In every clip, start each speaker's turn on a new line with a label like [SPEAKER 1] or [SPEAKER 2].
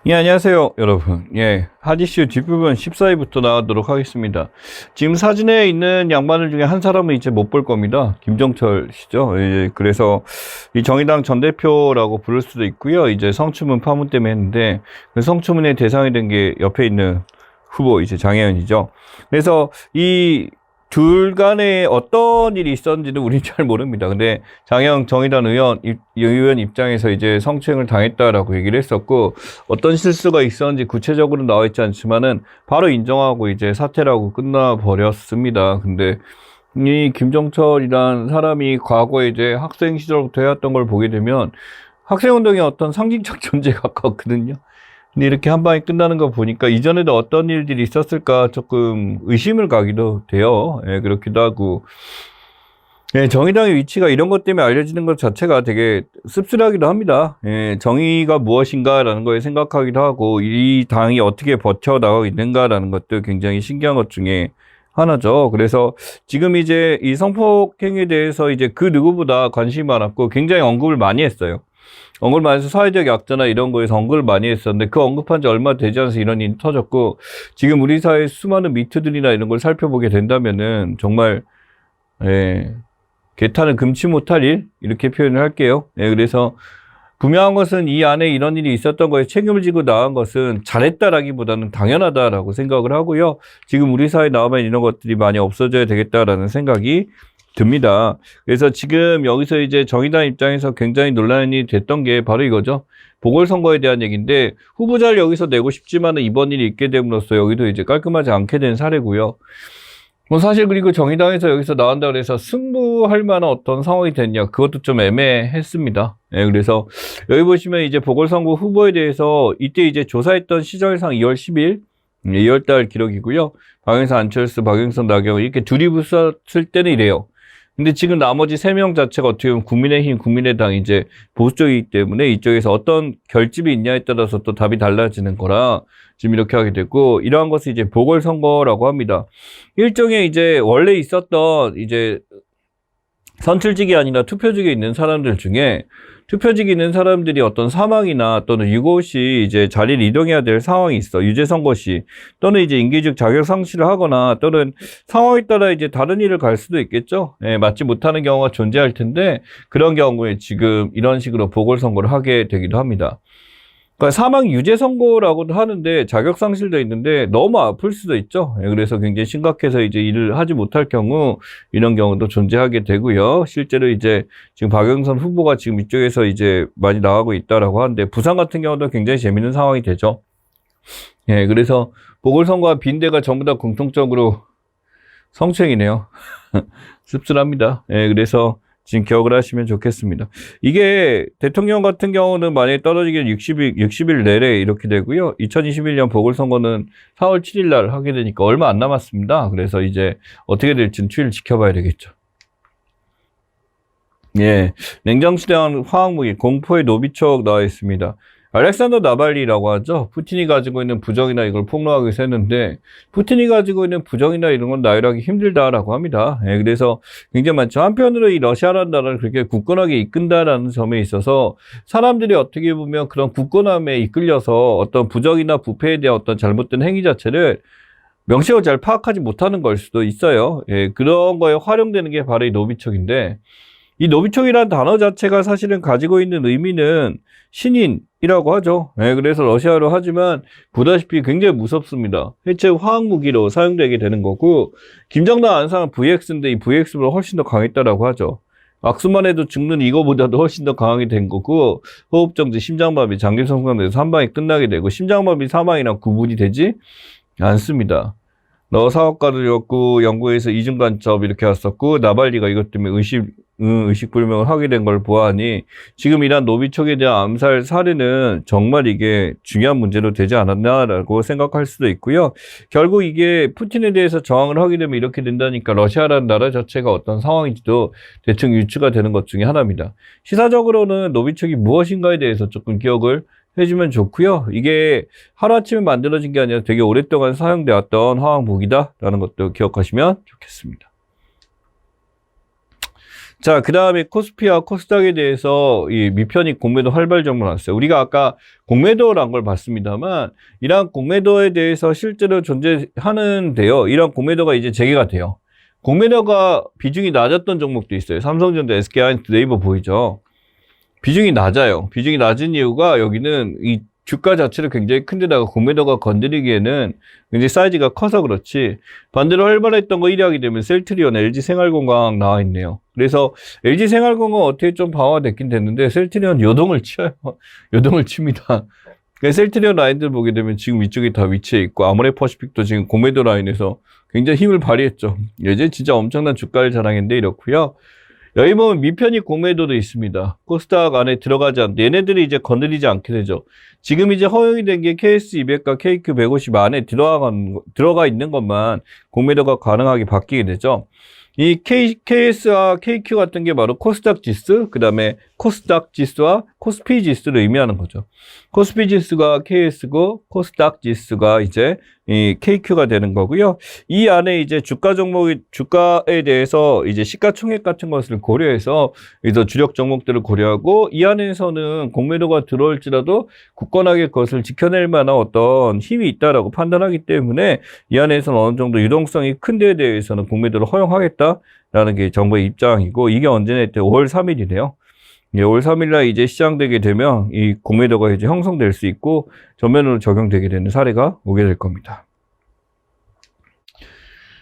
[SPEAKER 1] 예, 안녕하세요, 여러분. 예, 하디슈 뒷부분 14위부터 나가도록 하겠습니다. 지금 사진에 있는 양반들 중에 한 사람은 이제 못 볼 겁니다. 김정철 씨죠. 예, 그래서 이 정의당 전 대표라고 부를 수도 있고요. 이제 성추문 파문 때문에 했는데 그 성추문의 대상이 된 게 옆에 있는 후보 이제 장혜연이죠. 그래서 이 둘 간에 어떤 일이 있었는지는 우리는 잘 모릅니다. 근데 장혜영 정의당 의원 입장에서 이제 성추행을 당했다라고 얘기를 했었고, 어떤 실수가 있었는지 구체적으로 나와 있지 않지만은 바로 인정하고 이제 사퇴라고 끝나버렸습니다. 근데 이 김정철이란 사람이 과거에 이제 학생 시절부터 해왔던 걸 보게 되면 학생운동의 어떤 상징적 존재에 가까웠거든요. 근데 이렇게 한 방에 끝나는 거 보니까 이전에도 어떤 일들이 있었을까 조금 의심을 가기도 돼요. 예, 그렇기도 하고. 예, 정의당의 위치가 이런 것 때문에 알려지는 것 자체가 되게 씁쓸하기도 합니다. 예, 정의가 무엇인가라는 거에 생각하기도 하고, 이 당이 어떻게 버텨나가고 있는가라는 것도 굉장히 신기한 것 중에 하나죠. 그래서 지금 이제 이 성폭행에 대해서 이제 그 누구보다 관심이 많았고 굉장히 언급을 많이 했어요. 언급을 많이 해서 사회적 약자나 이런 거에서 언급을 많이 했었는데 그 언급한 지 얼마 되지 않아서 이런 일이 터졌고, 지금 우리 사회 수많은 미투들이나 이런 걸 살펴보게 된다면은 정말 개탄을 금치 못할 일 이렇게 표현을 할게요. 그래서 분명한 것은 이 안에 이런 일이 있었던 거에 책임을 지고 나간 것은 잘했다라기보다는 당연하다라고 생각을 하고요. 지금 우리 사회에 나오면 이런 것들이 많이 없어져야 되겠다라는 생각이 듭니다. 그래서 지금 여기서 이제 정의당 입장에서 굉장히 논란이 됐던 게 바로 이거죠. 보궐선거에 대한 얘기인데, 후보자를 여기서 내고 싶지만은 이번 일이 있게 됨으로써 여기도 이제 깔끔하지 않게 된 사례고요. 뭐 사실 그리고 정의당에서 여기서 나온다 그래서 승부할 만한 어떤 상황이 됐냐, 그것도 좀 애매했습니다. 그래서 여기 보시면 이제 보궐선거 후보에 대해서 이때 이제 조사했던 시절상 2월 10일 2월달 기록이고요. 박영선, 안철수, 박영선, 나경원 이렇게 둘이 붙었을 때는 이래요. 근데 지금 나머지 3명 자체가 어떻게 보면 국민의힘, 국민의당 이제 보수 쪽이기 때문에 이쪽에서 어떤 결집이 있냐에 따라서 또 답이 달라지는 거라 지금 이렇게 하게 됐고, 이러한 것을 이제 보궐선거라고 합니다. 일종의 이제 원래 있었던 이제 선출직이 아니라 투표직에 있는 사람들 중에 투표직에 있는 사람들이 어떤 사망이나 또는 유고 시 이제 자리를 이동해야 될 상황이 있어. 유죄 선고 시 또는 이제 임기직 자격 상실을 하거나 또는 상황에 따라 이제 다른 일을 갈 수도 있겠죠. 맞지 못하는 경우가 존재할 텐데 그런 경우에 지금 이런 식으로 보궐선거를 하게 되기도 합니다. 그러니까 사망 유죄 선고라고도 하는데 자격 상실도 있는데 너무 아플 수도 있죠. 그래서 굉장히 심각해서 이제 일을 하지 못할 경우 이런 경우도 존재하게 되고요. 실제로 이제 지금 박영선 후보가 지금 이쪽에서 이제 많이 나가고 있다라고 하는데 부산 같은 경우도 굉장히 재밌는 상황이 되죠. 그래서 보궐선거와 빈대가 전부 다 공통적으로 성추행이네요. 씁쓸합니다. 그래서 지금 기억을 하시면 좋겠습니다. 이게 대통령 같은 경우는 만약에 떨어지게 60일 내래 이렇게 되고요. 2021년 보궐선거는 4월 7일 날 하게 되니까 얼마 안 남았습니다. 그래서 이제 어떻게 될지는 추이를 지켜봐야 되겠죠. 냉정시대한 화학무기, 공포의 노비촉 나와 있습니다. 알렉산더 나발리라고 하죠. 푸틴이 가지고 있는 부정이나 이걸 폭로하기 위해서 했는데, 푸틴이 가지고 있는 부정이나 이런 건 나열하기 힘들다라고 합니다. 그래서 굉장히 많죠. 한편으로 이 러시아라는 나라를 그렇게 굳건하게 이끈다라는 점에 있어서 사람들이 어떻게 보면 그런 굳건함에 이끌려서 어떤 부정이나 부패에 대한 어떤 잘못된 행위 자체를 명시적으로 잘 파악하지 못하는 걸 수도 있어요. 그런 거에 활용되는 게 바로 이 노비촉인데, 이 노비촉이라는 단어 자체가 사실은 가지고 있는 의미는 신인이라고 하죠. 그래서 러시아로 하지만 보다시피 굉장히 무섭습니다. 해체 화학무기로 사용되게 되는 거고, 김정남 안상은 VX인데 이 VX보다 훨씬 더 강했다라고 하죠. 악수만 해도 죽는 이거보다도 훨씬 더 강하게 된 거고, 호흡정지, 심장마비, 장기성상돼서 한 방에 끝나게 되고, 심장마비 사망이랑 구분이 되지 않습니다. 사업가들이었고 연구에서 이중간첩 이렇게 왔었고, 나발리가 이것 때문에 의식불명을 하게 된 걸 보아하니 지금 이런 노비촉에 대한 암살 사례는 정말 이게 중요한 문제로 되지 않았나라고 생각할 수도 있고요. 결국 이게 푸틴에 대해서 저항을 하게 되면 이렇게 된다니까 러시아라는 나라 자체가 어떤 상황인지도 대충 유추가 되는 것 중에 하나입니다. 시사적으로는 노비촉이 무엇인가에 대해서 조금 기억을 해주면 좋고요. 이게 하루아침에 만들어진 게 아니라 되게 오랫동안 사용되었던 화학 무기다라는 것도 기억하시면 좋겠습니다. 자, 그 다음에 코스피와 코스닥에 대해서 이 미편익 공매도 활발적으로 나왔어요. 우리가 아까 공매도란 걸 봤습니다만, 이러한 공매도에 대해서 실제로 존재하는데요. 이러한 공매도가 이제 재개가 돼요. 공매도가 비중이 낮았던 종목도 있어요. 삼성전자, SK하이닉스, 네이버 보이죠? 비중이 낮아요. 비중이 낮은 이유가 여기는 이 주가 자체를 굉장히 큰데다가 공매도가 건드리기에는 굉장히 사이즈가 커서 그렇지, 반대로 활발했던 거 1위 하게 되면 셀트리온, LG생활건강 나와 있네요. 그래서 LG생활건강 어떻게 좀 방어됐긴 됐는데 셀트리온 요동을 치어요. 요동을 칩니다. 셀트리온 라인들 보게 되면 지금 위쪽에 다 위치해 있고, 아모레퍼시픽도 지금 공매도 라인에서 굉장히 힘을 발휘했죠. 예전 진짜 엄청난 주가를 자랑했는데 이렇고요. 여기 보면 미편익 공매도도 있습니다. 코스닥 안에 들어가지 않는데 얘네들이 이제 건드리지 않게 되죠. 지금 이제 허용이 된 게 KS200과 KQ150 안에 들어가 있는 것만 공매도가 가능하게 바뀌게 되죠. 이 KS와 KQ 같은 게 바로 코스닥 지수, 그 다음에 코스닥 지수와 코스피 지수를 의미하는 거죠. 코스피 지수가 KS고 코스닥 지수가 이제 이 KQ가 되는 거고요. 이 안에 이제 주가에 대해서 이제 시가총액 같은 것을 고려해서 이제 주력 종목들을 고려하고, 이 안에서는 공매도가 들어올지라도 굳건하게 그것을 지켜낼 만한 어떤 힘이 있다라고 판단하기 때문에 이 안에서는 어느 정도 유동성이 큰 데에 대해서는 공매도를 허용하겠다라는 게 정부의 입장이고, 이게 언제나 5월 3일이래요. 5월 3일날 이제 시장되게 되면 이 공매도가 이제 형성될 수 있고 전면으로 적용되게 되는 사례가 오게 될 겁니다.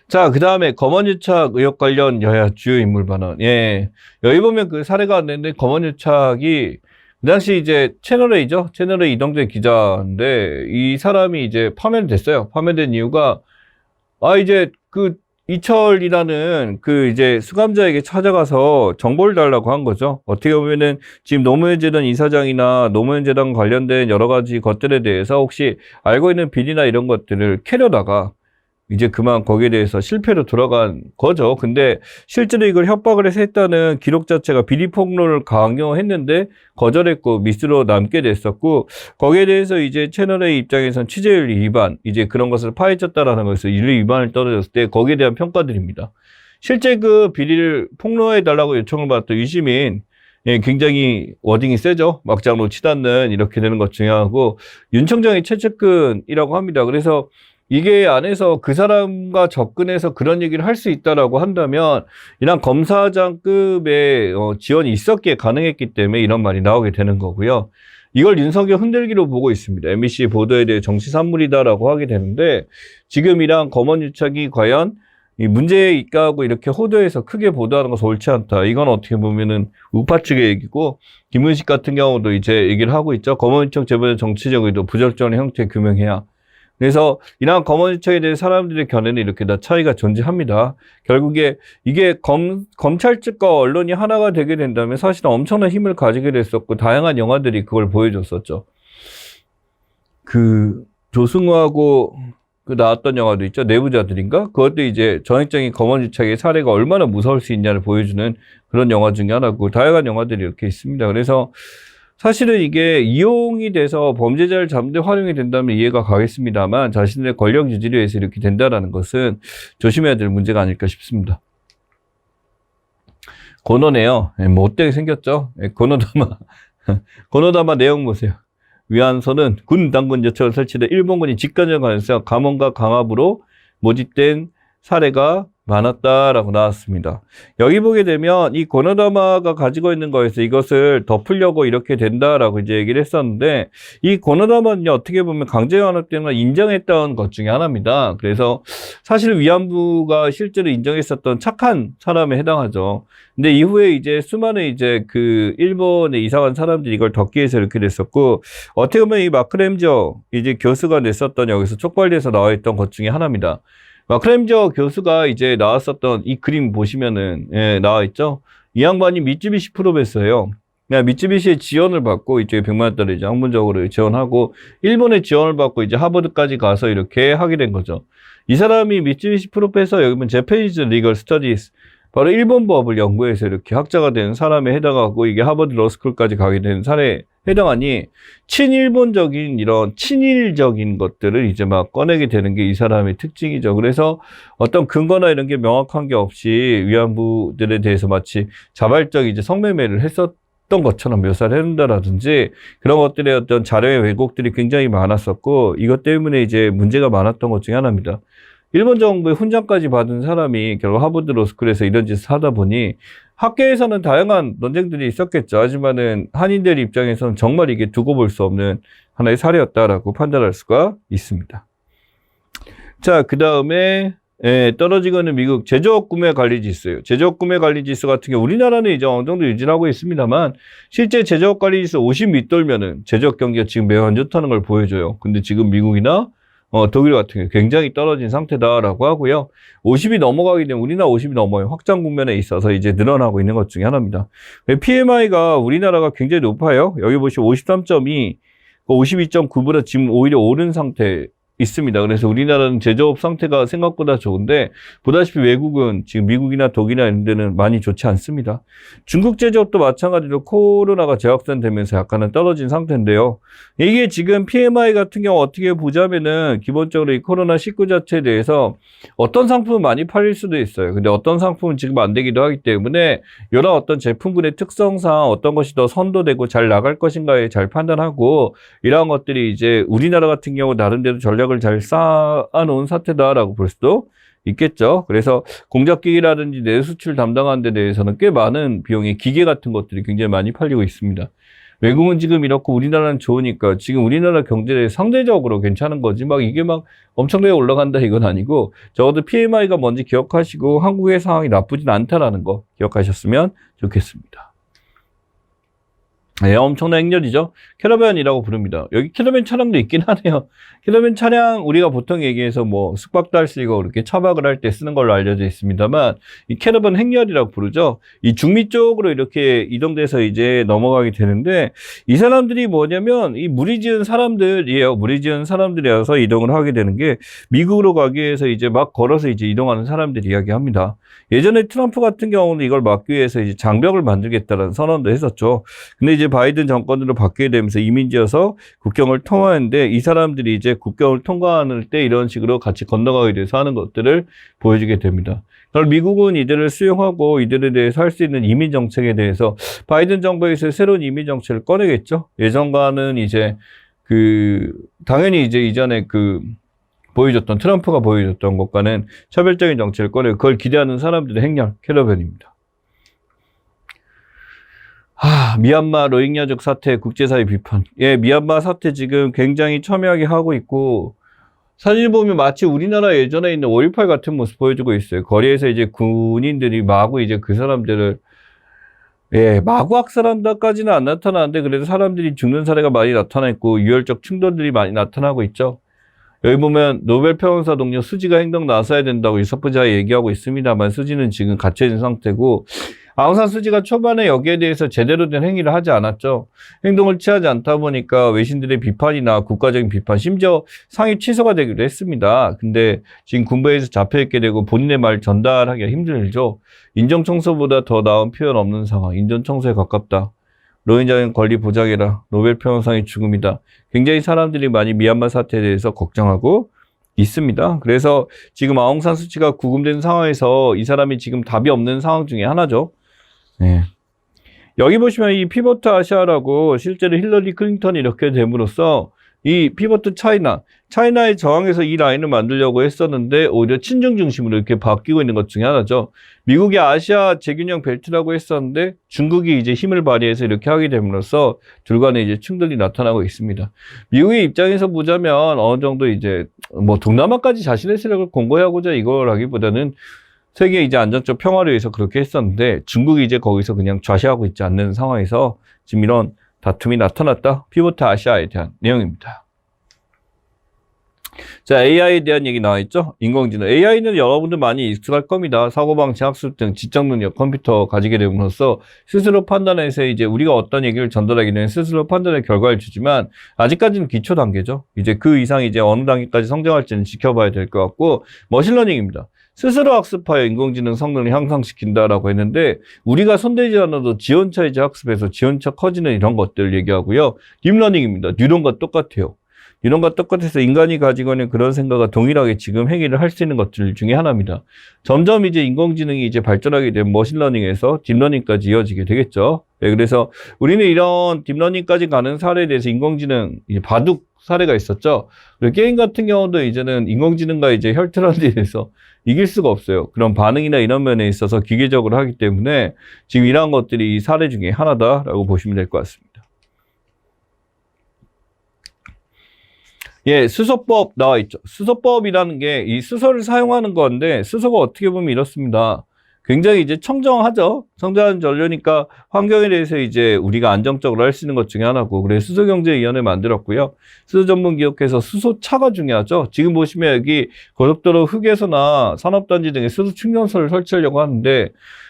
[SPEAKER 1] 자, 그 다음에 검언유착 의혹 관련 여야 주요 인물 반응. 예. 여기 보면 그 사례가 왔는데, 검언유착이 그 당시 이제 채널A죠. 채널A 이동재 기자인데, 이 사람이 이제 파면됐어요. 파면된 이유가, 이제 그 이철이라는 그 이제 수감자에게 찾아가서 정보를 달라고 한 거죠. 어떻게 보면은 지금 노무현 재단 이사장이나 노무현 재단 관련된 여러 가지 것들에 대해서 혹시 알고 있는 비리나 이런 것들을 캐려다가 이제 그만 거기에 대해서 실패로 돌아간 거죠. 근데 실제로 이걸 협박을 해서 했다는 기록 자체가 비리 폭로를 강요했는데 거절했고 미스로 남게 됐었고, 거기에 대해서 이제 채널A 입장에선 취재윤리 위반, 이제 그런 것을 파헤쳤다라는 것을 윤리 위반을 떨어졌을 때 거기에 대한 평가들입니다. 실제 그 비리를 폭로해달라고 요청을 받았던 유시민, 예, 굉장히 워딩이 세죠. 막장으로 치닫는 이렇게 되는 것 중에 하고, 윤 청장의 최측근이라고 합니다. 그래서 이게 안에서 그 사람과 접근해서 그런 얘기를 할 수 있다라고 한다면 이런 검사장급의 지원이 있었기에 가능했기 때문에 이런 말이 나오게 되는 거고요. 이걸 윤석열 흔들기로 보고 있습니다. MBC 보도에 대해 정치 산물이다라고 하게 되는데, 지금 이러한 검언유착이 과연 이 문제에 입각하고 이렇게 호도에서 크게 보도하는 것은 옳지 않다. 이건 어떻게 보면은 우파 측의 얘기고, 김은식 같은 경우도 이제 얘기를 하고 있죠. 검언유착 제보의 정치적 의도, 부적절한 형태 규명해야. 그래서 이러한 검언유착에 대해 사람들의 견해는 이렇게 다 차이가 존재합니다. 결국에 이게 검찰 측과 언론이 하나가 되게 된다면 사실은 엄청난 힘을 가지게 됐었고, 다양한 영화들이 그걸 보여줬었죠. 그 조승우하고 그 나왔던 영화도 있죠. 내부자들인가? 그것도 이제 전형적인 검언유착의 사례가 얼마나 무서울 수 있냐를 보여주는 그런 영화 중에 하나고, 다양한 영화들이 이렇게 있습니다. 그래서 사실은 이게 이용이 돼서 범죄자를 잡는 데 활용이 된다면 이해가 가겠습니다만, 자신의 권력 유지를 위해서 이렇게 된다는 것은 조심해야 될 문제가 아닐까 싶습니다. 고노네요. 못되게 생겼죠. 고노다마. 고노다마 내용 보세요. 위안소는 군 당군 요청을 설치돼 일본군이 직간접하면서 감원과 강압으로 모집된 사례가 많았다라고 나왔습니다. 여기 보게 되면 이 고노다마가 가지고 있는 거에서 이것을 덮으려고 이렇게 된다라고 이제 얘기를 했었는데, 이 고노다마는 어떻게 보면 강제연합 때문에 인정했던 것 중에 하나입니다. 그래서 사실 위안부가 실제로 인정했었던 착한 사람에 해당하죠. 근데 이후에 이제 수많은 이제 그 일본에 이사간 사람들이 이걸 덮기 위해서 이렇게 됐었고, 어떻게 보면 이 마크 램저 이제 교수가 냈었던 여기서 촉발돼서 나와 있던 것 중에 하나입니다. 마크 램저 교수가 이제 나왔었던 이 그림 보시면은, 예, 나와 있죠. 이 양반이 미쯔비시 프로페서예요. 그냥 미쯔비시의 지원을 받고 이제 100만 원짜리 이제 학문적으로 지원하고, 일본의 지원을 받고 이제 하버드까지 가서 이렇게 하게 된 거죠. 이 사람이 미쯔비시 프로페서, 여기 보면 제페니즈 리걸 스터디스, 바로 일본 법을 연구해서 이렇게 학자가 된 사람에 해당하고 이게 하버드 러스쿨까지 가게 된 사례에 해당하니 친일본적인 이런 친일적인 것들을 이제 막 꺼내게 되는 게 이 사람의 특징이죠. 그래서 어떤 근거나 이런 게 명확한 게 없이 위안부들에 대해서 마치 자발적 이제 성매매를 했었던 것처럼 묘사를 해놓는다라든지 그런 것들의 어떤 자료의 왜곡들이 굉장히 많았었고 이것 때문에 이제 문제가 많았던 것 중에 하나입니다. 일본 정부의 훈장까지 받은 사람이 결국 하버드 로스쿨에서 이런 짓을 하다 보니 학계에서는 다양한 논쟁들이 있었겠죠. 하지만은 한인들 입장에서는 정말 이게 두고 볼 수 없는 하나의 사례였다라고 판단할 수가 있습니다. 자, 그 다음에 떨어지고 있는 미국 제조업 구매 관리 지수예요. 제조업 구매 관리 지수 같은 경우 우리나라는 이제 어느 정도 유지하고 있습니다만 실제 제조업 관리 지수 50 밑돌면은 제조업 경기가 지금 매우 안 좋다는 걸 보여줘요. 근데 지금 미국이나 독일 같은 경우 굉장히 떨어진 상태다라고 하고요. 50이 넘어가게 되면 우리나라 50이 넘어요. 확장 국면에 있어서 이제 늘어나고 있는 것 중에 하나입니다. PMI가 우리나라가 굉장히 높아요. 여기 보시면 53.2, 52.9보다 지금 오히려 오른 상태 있습니다. 그래서 우리나라는 제조업 상태가 생각보다 좋은데 보다시피 외국은 지금 미국이나 독일이나 이런 데는 많이 좋지 않습니다. 중국 제조업도 마찬가지로 코로나가 재확산되면서 약간은 떨어진 상태인데요. 이게 지금 PMI 같은 경우 어떻게 보자면은 기본적으로 이 코로나19 자체에 대해서 어떤 상품은 많이 팔릴 수도 있어요. 근데 어떤 상품은 지금 안 되기도 하기 때문에 여러 어떤 제품군의 특성상 어떤 것이 더 선도되고 잘 나갈 것인가에 잘 판단하고 이러한 것들이 이제 우리나라 같은 경우 나름대로 전략을 잘 쌓아놓은 사태다라고 볼 수도 있겠죠. 그래서 공작기기라든지 내수출 담당하는 데 대해서는 꽤 많은 비용의 기계 같은 것들이 굉장히 많이 팔리고 있습니다. 외국은 지금 이렇고 우리나라는 좋으니까 지금 우리나라 경제에 상대적으로 괜찮은 거지 막 이게 막 엄청나게 올라간다 이건 아니고 적어도 PMI가 뭔지 기억하시고 한국의 상황이 나쁘진 않다라는 거 기억하셨으면 좋겠습니다. 네, 엄청난 행렬이죠. 캐러밴이라고 부릅니다. 여기 캐러밴 차량도 있긴 하네요. 캐러밴 차량 우리가 보통 얘기해서 뭐 숙박도 쓰고 이렇게 차박을 할 때 쓰는 걸로 알려져 있습니다만 이 캐러밴 행렬이라고 부르죠. 이 중미 쪽으로 이렇게 이동돼서 이제 넘어가게 되는데 이 사람들이 뭐냐면 이 무리 지은 사람들이에요. 무리 지은 사람들이어서 이동을 하게 되는 게 미국으로 가기 위해서 이제 막 걸어서 이제 이동하는 사람들 이야기합니다. 예전에 트럼프 같은 경우는 이걸 막기 위해서 이제 장벽을 만들겠다는 선언도 했었죠. 근데 이제 바이든 정권으로 바뀌게 되면서 이민지어서 국경을 통과하는데 이 사람들이 이제 국경을 통과하는 때 이런 식으로 같이 건너가게 돼서 하는 것들을 보여주게 됩니다. 그럼 미국은 이들을 수용하고 이들에 대해서 할 수 있는 이민 정책에 대해서 바이든 정부에서 새로운 이민 정책을 꺼내겠죠. 예전과는 이제 당연히 이제 이전에 보여줬던 트럼프가 보여줬던 것과는 차별적인 정책을 꺼내고 그걸 기대하는 사람들의 행렬 캐러밴입니다. 미얀마 로힝야족 사태 국제사회 비판. 예, 미얀마 사태 지금 굉장히 첨예하게 하고 있고 사진을 보면 마치 우리나라 예전에 있는 5.18 같은 모습 보여주고 있어요. 거리에서 이제 군인들이 마구 이제 그 사람들을 마구 학살한다까지는 안 나타나는데 그래도 사람들이 죽는 사례가 많이 나타나 있고 유혈적 충돌들이 많이 나타나고 있죠. 여기 보면 노벨 평화상 동료 수지가 행동 나서야 된다고 유서부자 얘기하고 있습니다만 수지는 지금 갇혀있는 상태고 아웅산 수지가 초반에 여기에 대해서 제대로 된 행위를 하지 않았죠. 행동을 취하지 않다 보니까 외신들의 비판이나 국가적인 비판, 심지어 상입 취소가 되기도 했습니다. 근데 지금 군부에서 잡혀있게 되고 본인의 말 전달하기가 힘들죠. 인정청소보다 더 나은 표현 없는 상황, 인정청소에 가깝다. 로힝자인 권리 보장해라. 노벨 평화상의 죽음이다. 굉장히 사람들이 많이 미얀마 사태에 대해서 걱정하고 있습니다. 그래서 지금 아웅산 수치가 구금된 상황에서 이 사람이 지금 답이 없는 상황 중에 하나죠. 네. 여기 보시면 이 피보트 아시아라고 실제로 힐러리 클린턴이 이렇게 됨으로써 이 피보트 차이나의 저항에서 이 라인을 만들려고 했었는데 오히려 친중 중심으로 이렇게 바뀌고 있는 것 중에 하나죠. 미국이 아시아 재균형 벨트라고 했었는데 중국이 이제 힘을 발휘해서 이렇게 하게 됨으로써 둘 간에 이제 충돌이 나타나고 있습니다. 미국의 입장에서 보자면 어느 정도 이제 뭐 동남아까지 자신의 세력을 공고하고자 이거라기보다는 세계 이제 안정적 평화를 위해서 그렇게 했었는데 중국이 이제 거기서 그냥 좌시하고 있지 않는 상황에서 지금 이런 다툼이 나타났다. 피보트 아시아에 대한 내용입니다. 자, AI에 대한 얘기 나와 있죠? 인공지능. AI는 여러분들 많이 익숙할 겁니다. 사고방치, 학습 등 지적 능력, 컴퓨터 가지게 됨으로써 스스로 판단해서 이제 우리가 어떤 얘기를 전달하게 되면 스스로 판단의 결과를 주지만 아직까지는 기초 단계죠. 이제 그 이상 이제 어느 단계까지 성장할지는 지켜봐야 될 것 같고, 머신러닝입니다. 스스로 학습하여 인공지능 성능을 향상시킨다라고 했는데 우리가 손대지 않아도 지원차 이제 학습해서 지원차 커지는 이런 것들 얘기하고요. 딥러닝입니다. 뉴런과 똑같아요. 뉴런과 똑같아서 인간이 가지고 있는 그런 생각과 동일하게 지금 행위를 할 수 있는 것들 중에 하나입니다. 점점 이제 인공지능이 이제 발전하게 되면 머신러닝에서 딥러닝까지 이어지게 되겠죠. 네, 그래서 우리는 이런 딥러닝까지 가는 사례에 대해서 인공지능 이제 바둑 사례가 있었죠. 그리고 게임 같은 경우도 이제는 인공지능과 이제 혈투라는 데에서 이길 수가 없어요. 그런 반응이나 이런 면에 있어서 기계적으로 하기 때문에 지금 이러한 것들이 이 사례 중에 하나다라고 보시면 될 것 같습니다. 예, 수소법 나와 있죠. 수소법이라는 게 이 수소를 사용하는 건데 수소가 어떻게 보면 이렇습니다. 굉장히 이제 청정하죠. 청정한 전류니까 환경에 대해서 이제 우리가 안정적으로 할 수 있는 것 중에 하나고, 그래서 수소경제위원회 만들었고요. 수소 전문 기업에서 수소차가 중요하죠. 지금 보시면 여기 고속도로 휴게소나 산업단지 등에 수소 충전소를 설치하려고 하는데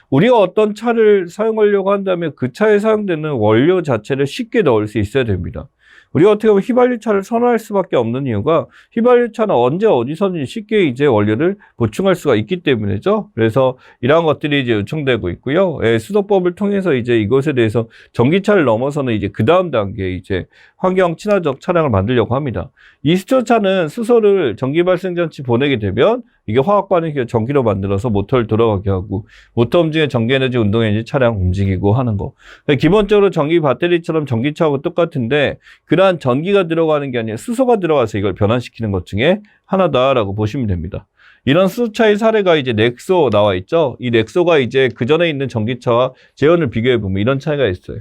[SPEAKER 1] 우리가 어떤 차를 사용하려고 한다면 그 차에 사용되는 원료 자체를 쉽게 넣을 수 있어야 됩니다. 우리가 어떻게 보면 휘발유차를 선호할 수밖에 없는 이유가 휘발유차는 언제 어디서든지 쉽게 이제 원료를 보충할 수가 있기 때문이죠. 그래서 이러한 것들이 이제 요청되고 있고요. 예, 수소법을 통해서 이제 이것에 대해서 전기차를 넘어서는 이제 그 다음 단계에 이제 환경 친화적 차량을 만들려고 합니다. 이 수소차는 수소를 전기발생장치 보내게 되면 이게 화학 반응이 전기로 만들어서 모터를 돌아가게 하고, 모터 움직이는 전기에너지, 운동에너지 차량 움직이고 하는 거. 기본적으로 전기 배터리처럼 전기차하고 똑같은데 그러한 전기가 들어가는 게 아니라 수소가 들어가서 이걸 변환시키는 것 중에 하나다라고 보시면 됩니다. 이런 수소차의 사례가 이제 넥소 나와 있죠. 이 넥소가 이제 그 전에 있는 전기차와 제원을 비교해 보면 이런 차이가 있어요.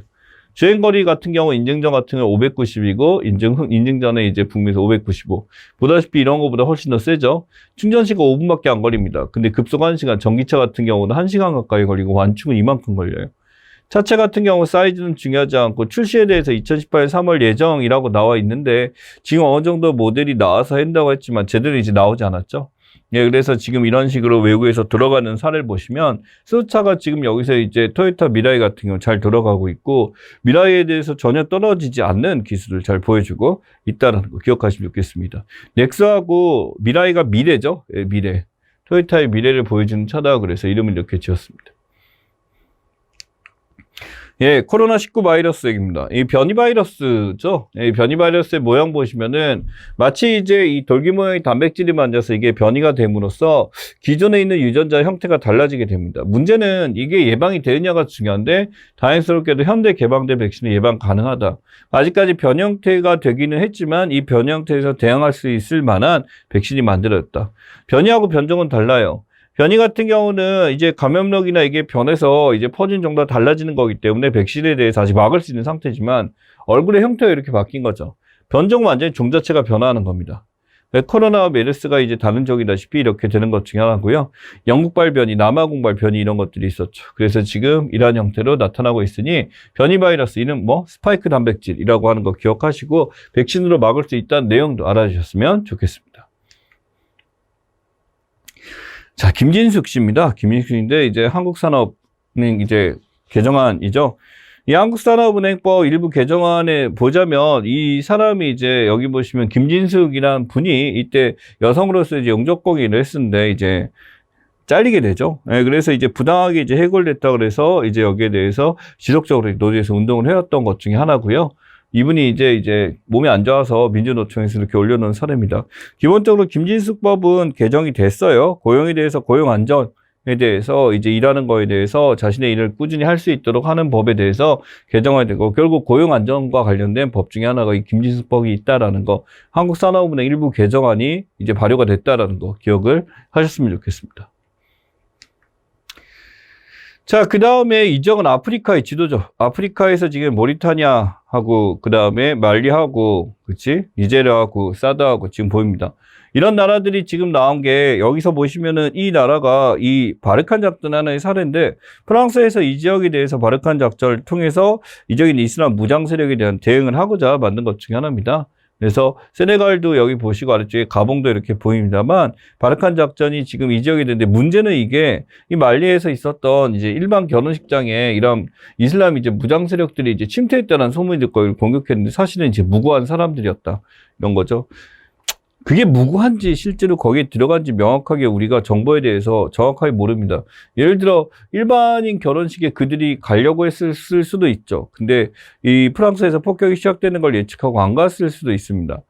[SPEAKER 1] 주행거리 같은 경우 인증전 같은 경우 590이고 인증전에 이제 북미에서 595. 보다시피 이런 거보다 훨씬 더 세죠. 충전 시간 5분밖에 안 걸립니다. 근데 급속 1시간, 전기차 같은 경우는 1시간 가까이 걸리고 완충은 이만큼 걸려요. 차체 같은 경우 사이즈는 중요하지 않고 출시에 대해서 2018년 3월 예정이라고 나와 있는데 지금 어느 정도 모델이 나와서 한다고 했지만 제대로 이제 나오지 않았죠. 예, 그래서 지금 이런 식으로 외국에서 들어가는 사례를 보시면 수소차가 지금 여기서 이제 토요타 미라이 같은 경우 잘 들어가고 있고, 미라이에 대해서 전혀 떨어지지 않는 기술을 잘 보여주고 있다는 거 기억하시면 좋겠습니다. 넥소하고 미라이가 미래죠. 예, 미래. 토요타의 미래를 보여주는 차다. 그래서 이름을 이렇게 지었습니다. 예, 코로나19 바이러스 얘기입니다. 이 변이 바이러스죠. 이 변이 바이러스의 모양 보시면은 마치 이제 이 돌기 모양의 단백질이 만져서 이게 변이가 됨으로써 기존에 있는 유전자 형태가 달라지게 됩니다. 문제는 이게 예방이 되느냐가 중요한데 다행스럽게도 현대 개방된 백신은 예방 가능하다. 아직까지 변이 형태가 되기는 했지만 이 변이 형태에서 대항할 수 있을 만한 백신이 만들어졌다. 변이하고 변종은 달라요. 변이 같은 경우는 이제 감염력이나 이게 변해서 이제 퍼진 정도가 달라지는 거기 때문에 백신에 대해서 다시 막을 수 있는 상태지만 얼굴의 형태가 이렇게 바뀐 거죠. 변종은 완전히 종 자체가 변화하는 겁니다. 코로나와 메르스가 이제 다른 적이다시피 이렇게 되는 것 중에 하나고요. 영국발 변이, 남아공발 변이 이런 것들이 있었죠. 그래서 지금 이러한 형태로 나타나고 있으니 변이 바이러스 이는 뭐 스파이크 단백질이라고 하는 거 기억하시고 백신으로 막을 수 있다는 내용도 알아주셨으면 좋겠습니다. 자, 김진숙 씨입니다. 김진숙 씨인데 이제 한국산업은행 이제 개정안이죠. 이 한국산업은행법 일부 개정안에 보자면 이 사람이 이제 여기 보시면 김진숙이란 분이 이때 여성으로서 이제 영접공인을 했는데 이제 잘리게 되죠. 네, 그래서 이제 부당하게 이제 해고됐다 그래서 이제 여기에 대해서 지속적으로 노조에서 운동을 해왔던 것 중에 하나고요. 이분이 이제 몸이 안 좋아서 민주노총에서 이렇게 올려놓은 사례입니다. 기본적으로 김진숙법은 개정이 됐어요. 고용에 대해서 고용 안전에 대해서 이제 일하는 거에 대해서 자신의 일을 꾸준히 할 수 있도록 하는 법에 대해서 개정이 되고 결국 고용 안전과 관련된 법 중에 하나가 이 김진숙법이 있다라는 거, 한국산업은행 일부 개정안이 이제 발효가 됐다라는 거 기억을 하셨으면 좋겠습니다. 자, 그 다음에 이 지역은 아프리카의 지도죠. 아프리카에서 지금 모리타니아하고, 그 다음에 말리하고, 그치? 니제리아하고, 사드하고 지금 보입니다. 이런 나라들이 지금 나온 게, 여기서 보시면은 이 나라가 이 바르칸 작전 하나의 사례인데, 프랑스에서 이 지역에 대해서 바르칸 작전을 통해서 이적인 이슬람 무장 세력에 대한 대응을 하고자 만든 것 중에 하나입니다. 그래서 세네갈도 여기 보시고 아래쪽에 가봉도 이렇게 보입니다만 바르칸 작전이 지금 이 지역에 되는데 문제는 이게 이 말리에서 있었던 이제 일반 결혼식장에 이런 이슬람 이제 무장 세력들이 이제 침투했다는 소문이 듣고 이걸 공격했는데 사실은 이제 무고한 사람들이었다. 이런 거죠. 그게 무고한지 실제로 거기에 들어간지 명확하게 우리가 정보에 대해서 정확하게 모릅니다. 예를 들어 일반인 결혼식에 그들이 가려고 했을 수도 있죠. 근데 이 프랑스에서 폭격이 시작되는 걸 예측하고 안 갔을 수도 있습니다.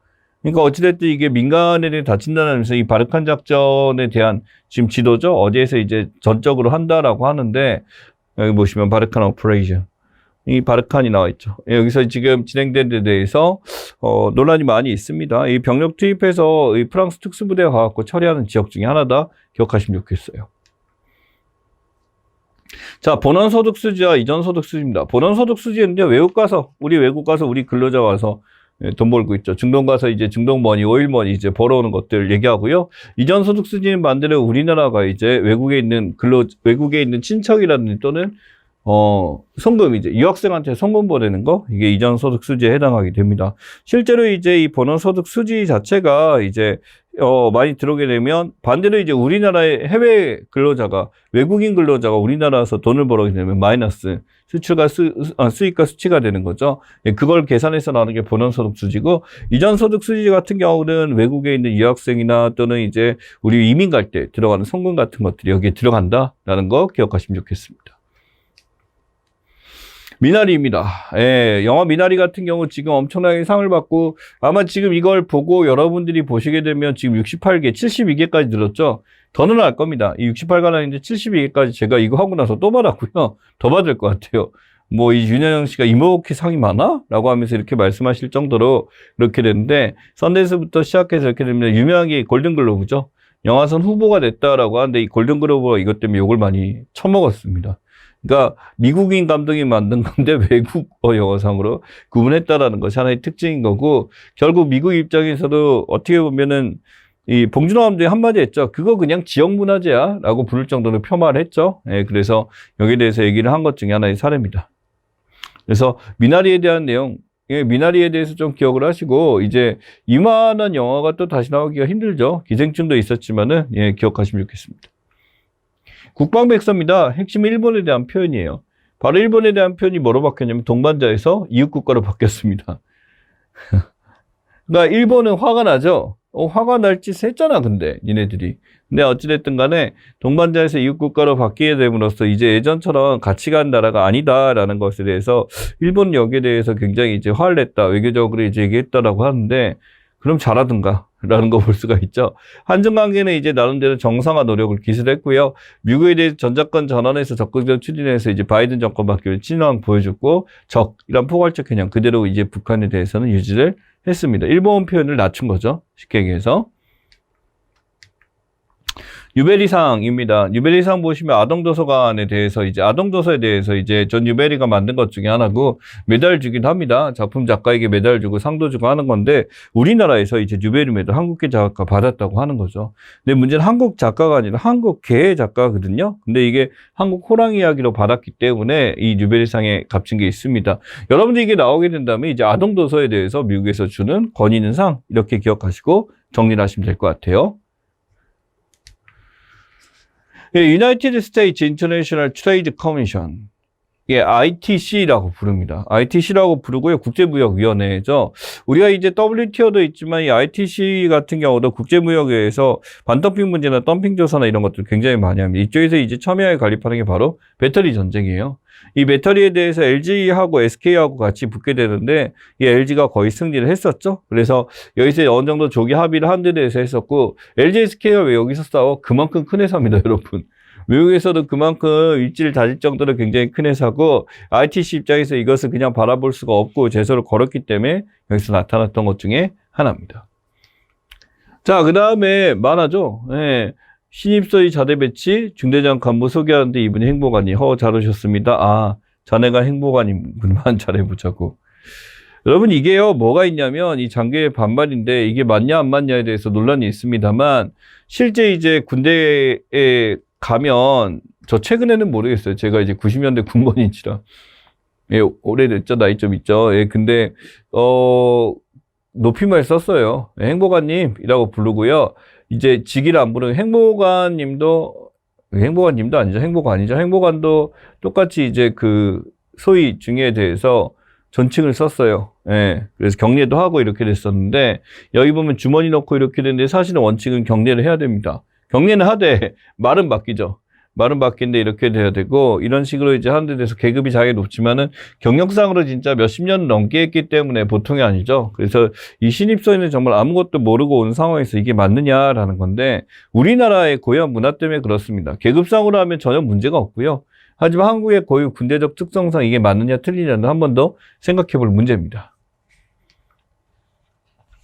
[SPEAKER 1] 그러니까 어찌됐든 이게 민간인이 다친다면서 이 바르칸 작전에 대한 지금 지도죠. 어디에서 이제 전적으로 한다라고 하는데 여기 보시면 바르칸 오퍼레이션. 이 바르칸이 나와 있죠. 여기서 지금 진행된 데 대해서 논란이 많이 있습니다. 이 병력 투입해서 이 프랑스 특수부대가 가갖고 처리하는 지역 중에 하나다. 기억하시면 좋겠어요. 자, 본원소득 수지와 이전소득 수지입니다. 본원소득 수지는요, 외국 가서 우리 근로자 와서 돈 벌고 있죠. 중동 가서 이제 중동머니, 오일머니 이제 벌어오는 것들 얘기하고요. 이전소득 수지는 반대로 우리나라가 이제 외국에 있는 친척이라든지 또는 송금 이제 유학생한테 송금 보내는 거 이게 이전 소득 수지에 해당하게 됩니다. 실제로 이제 이 본원 소득 수지 자체가 이제 많이 들어오게 되면 반대로 이제 우리나라의 해외 근로자가 외국인 근로자가 우리나라에서 돈을 벌어오게 되면 마이너스 수출과 수익과 수치가 되는 거죠. 그걸 계산해서 나오는 게 본원 소득 수지고 이전 소득 수지 같은 경우는 외국에 있는 유학생이나 또는 이제 우리 이민 갈 때 들어가는 송금 같은 것들이 여기에 들어간다라는 거 기억하시면 좋겠습니다. 미나리입니다. 예, 영화 미나리 같은 경우 지금 엄청나게 상을 받고 아마 지금 이걸 보고 여러분들이 보시게 되면 지금 68개, 72개까지 늘었죠. 더 늘어날 겁니다. 이 68가량인데 72개까지 제가 이거 하고 나서 또 받았고요. 더 받을 것 같아요. 뭐 이 윤여정 씨가 이렇게 상이 많아? 라고 하면서 이렇게 말씀하실 정도로 이렇게 되는데 선댄스부터 시작해서 이렇게 되면 유명하게 골든글로브죠. 영화선 후보가 됐다라고 하는데 이 골든글로브가 이것 때문에 욕을 많이 처먹었습니다. 그러니까 미국인 감독이 만든 건데 외국어 영화상으로 구분했다라는 것이 하나의 특징인 거고 결국 미국 입장에서도 어떻게 보면은 이 봉준호 감독이 한마디 했죠. 그거 그냥 지역 문화재야 라고 부를 정도로 폄하를 했죠. 예, 그래서 여기에 대해서 얘기를 한 것 중에 하나의 사례입니다. 그래서 미나리에 대한 내용 미나리에 대해서 좀 기억을 하시고 이제 이만한 영화가 또 다시 나오기가 힘들죠. 기생충도 있었지만은 기억하시면 좋겠습니다. 국방백서입니다. 핵심 일본에 대한 표현이에요. 바로 일본에 대한 표현이 뭐로 바뀌었냐면 동반자에서 이웃국가로 바뀌었습니다. 그러니까 일본은 화가 나죠. 화가 날 짓 했잖아, 근데 니네들이. 근데 어찌됐든 간에 동반자에서 이웃국가로 바뀌게 됨으로써 이제 예전처럼 같이 간 나라가 아니다라는 것에 대해서 일본 여기에 대해서 굉장히 이제 화를 냈다. 외교적으로 이제 얘기했다라고 하는데 그럼 잘하든가 라는 거 볼 수가 있죠. 한중 관계는 이제 나름대로 정상화 노력을 기술했고요. 미국에 대해서 전작권 전환해서 적극적 추진해서 이제 바이든 정권 바뀌는 친환 보여줬고 이런 포괄적 개념 그대로 이제 북한에 대해서는 유지를 했습니다. 일본 표현을 낮춘 거죠. 쉽게 얘기해서. 뉴베리상입니다. 뉴베리상 보시면 아동도서관에 대해서 아동도서에 대해서 존 뉴베리가 만든 것 중에 하나고 메달 주기도 합니다. 작품 작가에게 메달 주고 상도 주고 하는 건데 우리나라에서 뉴베리 메달 한국계 작가 받았다고 하는 거죠. 근데 문제는 한국 작가가 아니라 한국계 작가거든요. 근데 이게 한국 호랑이 이야기로 받았기 때문에 이 뉴베리상에 값진 게 있습니다. 여러분들 이게 나오게 된다면 이제 아동도서에 대해서 미국에서 주는 권위 있는 상 이렇게 기억하시고 정리를 하시면 될 것 같아요. United States International Trade Commission. 이게 ITC라고 부릅니다. ITC라고 부르고요. 국제무역위원회죠. 우리가 이제 WTO도 있지만 이 ITC 같은 경우도 국제무역에서 반덤핑 문제나 덤핑 조사나 이런 것들 굉장히 많이 합니다. 이쪽에서 이제 첨예하게 관리하는 게 바로 배터리 전쟁이에요. 이 배터리에 대해서 LG하고 SK하고 같이 붙게 되는데 이 LG가 거의 승리를 했었죠. 그래서 여기서 어느 정도 조기 합의를 한 데 대해서 했었고 LG, SK가 왜 여기서 싸워? 그만큼 큰 회사입니다, 여러분. 외국에서도 그만큼 입지를 다질 정도로 굉장히 큰 회사고 ITC 입장에서 이것을 그냥 바라볼 수가 없고 제소를 걸었기 때문에 여기서 나타났던 것 중에 하나입니다. 자, 그 다음에 많아죠. 신입소위 자대 배치 중대장 간부 소개하는데 이분이 행보관이 잘 오셨습니다. 자네가 행보관이구만. 잘해보자고. 여러분 이게요 뭐가 있냐면 이 장교의 반발인데 이게 맞냐 안 맞냐에 대해서 논란이 있습니다만 실제 이제 군대에 가면 저 최근에는 모르겠어요. 제가 이제 90년대 군번인지라 오래됐죠. 나이 좀 있죠. 근데 높임말 썼어요. 행보관님이라고 부르고요. 이제 직위를 안 부르는 행보관님도 아니죠. 행보관이죠. 행보관도 똑같이 이제 그 소위 중에 대해서 존칭을 썼어요. 예. 그래서 경례도 하고 이렇게 됐었는데, 여기 보면 주머니 넣고 이렇게 되는데, 사실은 원칙은 경례를 해야 됩니다. 경례는 하되, 말은 바뀌죠. 말은 바뀌는데 이렇게 돼야 되고, 이런 식으로 이제 하는 데 대해서 계급이 자기 높지만은, 경력상으로 진짜 몇십 년 넘게 했기 때문에 보통이 아니죠. 그래서 이 신입사원은 정말 아무것도 모르고 온 상황에서 이게 맞느냐라는 건데, 우리나라의 고유한 문화 때문에 그렇습니다. 계급상으로 하면 전혀 문제가 없고요. 하지만 한국의 고유 군대적 특성상 이게 맞느냐 틀리냐는 한 번 더 생각해 볼 문제입니다.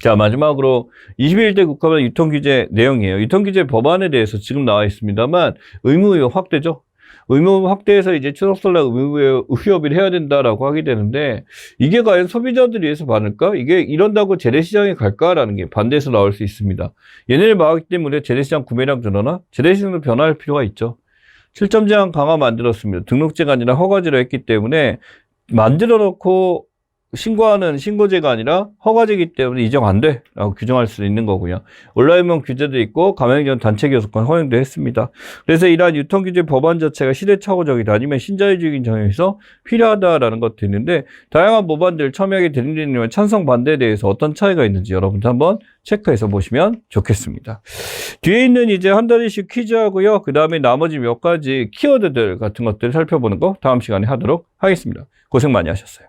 [SPEAKER 1] 자, 마지막으로 21대 국가별 유통규제 내용이에요. 유통규제 법안에 대해서 지금 나와 있습니다만 의무 확대죠. 의무 확대해서 이제 추석설날 의무 휴업일 해야 된다라고 하게 되는데, 이게 과연 소비자들 위해서 많을까? 이게 이런다고 재래시장에 갈까라는 게 반대해서 나올 수 있습니다. 얘네를 막았기 때문에 재래시장 구매량 늘어나? 재래시장도 변화할 필요가 있죠. 7점 제한 강화 만들었습니다. 등록제가 아니라 허가제로 했기 때문에, 만들어 놓고 신고하는 신고제가 아니라 허가제이기 때문에 이정 안 돼 라고 규정할 수 있는 거고요. 온라인문 규제도 있고 가맹점 단체 교섭권 허용도 했습니다. 그래서 이러한 유통규제 법안 자체가 시대착오적이다, 아니면 신자유주의적인 정에서 필요하다라는 것도 있는데, 다양한 법안들 첨예하게 대립되는 찬성 반대에 대해서 어떤 차이가 있는지 여러분들 한번 체크해서 보시면 좋겠습니다. 뒤에 있는 이제 한 가지씩 퀴즈하고요. 그 다음에 나머지 몇 가지 키워드들 같은 것들을 살펴보는 거 다음 시간에 하도록 하겠습니다. 고생 많이 하셨어요.